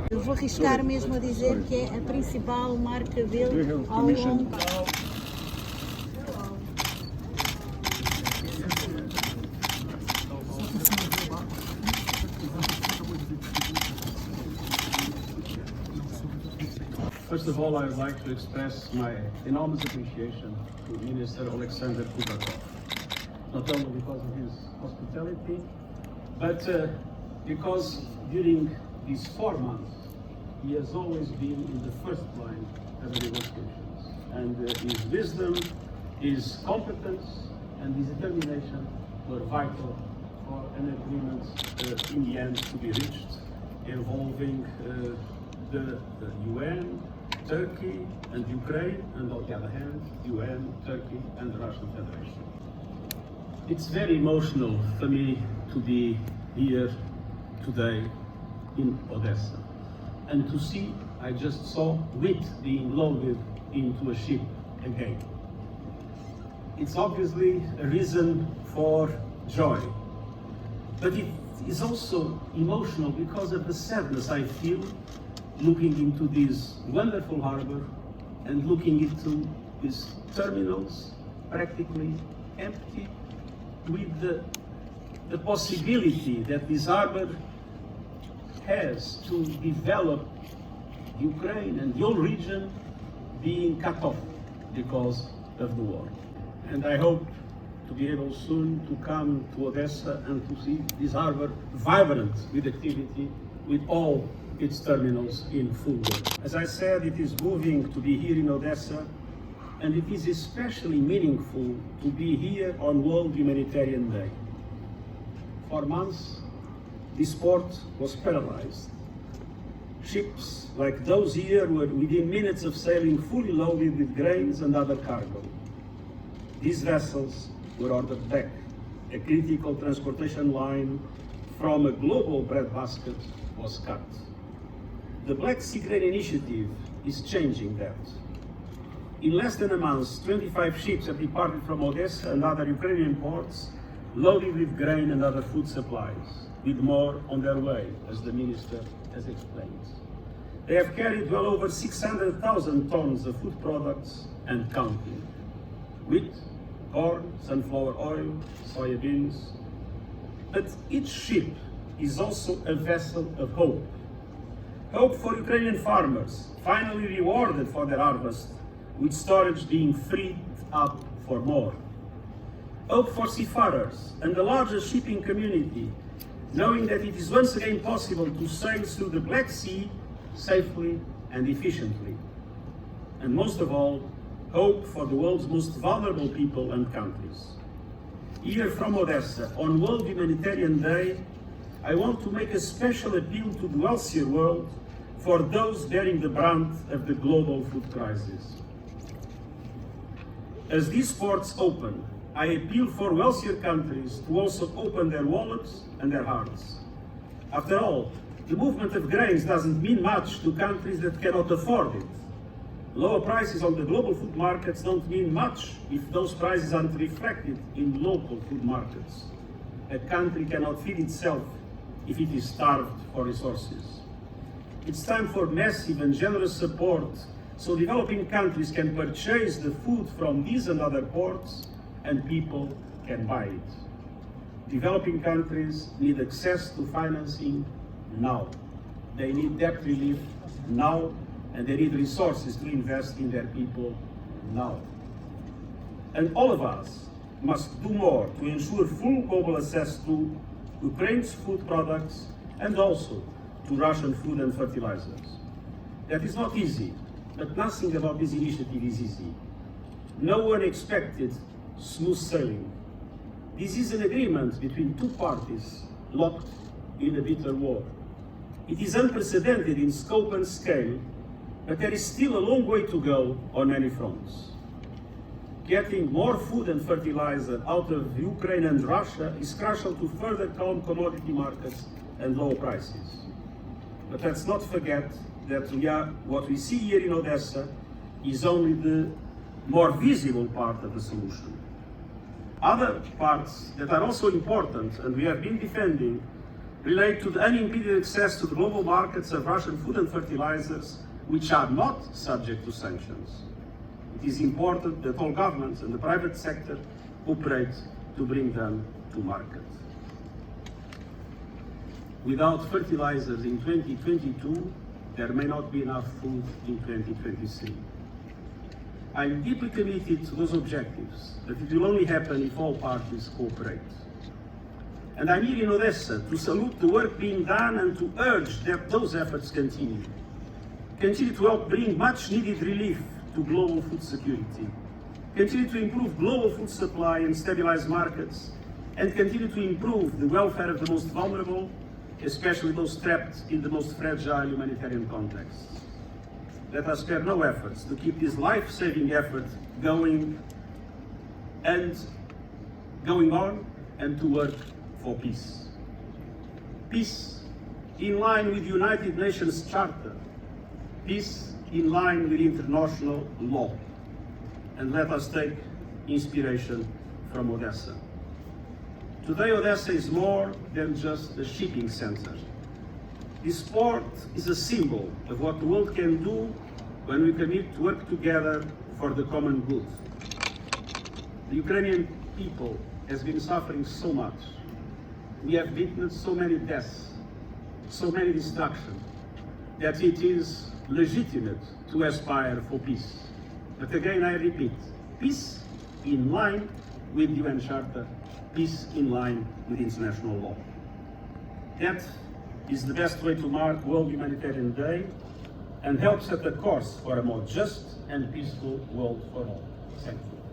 Eu vou arriscar mesmo a dizer que é a principal marca dele ao longo. First of all, I would like to express my enormous appreciation to Minister Alexander Kubrakov, not only because of his hospitality, but because during these 4 months, he has always been in the first line of the negotiations. And his wisdom, his competence, and his determination were vital for an agreement in the end to be reached, involving the UN, Turkey and Ukraine, and on the other hand, UN, Turkey and the Russian Federation. It's very emotional for me to be here today in Odessa and to see, I just saw wheat being loaded into a ship again. It's obviously a reason for joy, but it is also emotional because of the sadness I feel looking into this wonderful harbor and looking into these terminals practically empty, with the possibility that this harbor has to develop Ukraine and the whole region being cut off because of the war. And I hope to be able soon to come to Odessa and to see this harbor vibrant with activity, with all its terminals in full work. As I said, it is moving to be here in Odessa, and it is especially meaningful to be here on World Humanitarian Day. For months, this port was paralyzed. Ships like those here were within minutes of sailing fully loaded with grains and other cargo. These vessels were ordered back. A critical transportation line from a global breadbasket was cut. The Black Sea Grain Initiative is changing that. In less than a month, 25 ships have departed from Odessa and other Ukrainian ports, loaded with grain and other food supplies, with more on their way, as the minister has explained. They have carried well over 600,000 tons of food products and counting: wheat, corn, sunflower oil, soybeans. But each ship is also a vessel of hope. Hope for Ukrainian farmers, finally rewarded for their harvest, with storage being freed up for more. Hope for seafarers and the larger shipping community, knowing that it is once again possible to sail through the Black Sea safely and efficiently. And most of all, hope for the world's most vulnerable people and countries. Here from Odessa, on World Humanitarian Day, I want to make a special appeal to the wealthier world for those bearing the brunt of the global food crisis. As these ports open, I appeal for wealthier countries to also open their wallets and their hearts. After all, the movement of grains doesn't mean much to countries that cannot afford it. Lower prices on the global food markets don't mean much if those prices aren't reflected in local food markets. A country cannot feed itself if it is starved for resources. It's time for massive and generous support so developing countries can purchase the food from these and other ports and people can buy it. Developing countries need access to financing now. They need debt relief now, and they need resources to invest in their people now. And all of us must do more to ensure full global access to Ukraine's food products and also to Russian food and fertilizers. That is not easy, but nothing about this initiative is easy. No one expected smooth sailing. This is an agreement between two parties locked in a bitter war. It is unprecedented in scope and scale, but there is still a long way to go on many fronts. Getting more food and fertilizer out of Ukraine and Russia is crucial to further calm commodity markets and low prices. But let's not forget that what we see here in Odessa is only the more visible part of the solution. Other parts that are also important and we have been defending relate to the unimpeded access to the global markets of Russian food and fertilizers, which are not subject to sanctions. It is important that all governments and the private sector cooperate to bring them to market. Without fertilizers in 2022, there may not be enough food in 2023. I'm deeply committed to those objectives, but it will only happen if all parties cooperate. And I'm here in Odesa to salute the work being done and to urge that those efforts continue. Continue to help bring much needed relief to global food security. Continue to improve global food supply and stabilize markets, and continue to improve the welfare of the most vulnerable, especially those trapped in the most fragile humanitarian contexts. Let us spare no efforts to keep this life-saving effort going on and to work for peace. Peace in line with the United Nations Charter. Peace in line with international law. And let us take inspiration from Odesa. Today, Odesa is more than just a shipping center. This port is a symbol of what the world can do when we commit to work together for the common good. The Ukrainian people has been suffering so much. We have witnessed so many deaths, so many destruction, that it is legitimate to aspire for peace. But again, I repeat, peace in line with the UN Charter, peace in line with international law. That is the best way to mark World Humanitarian Day and help set the course for a more just and peaceful world for all. Thank you.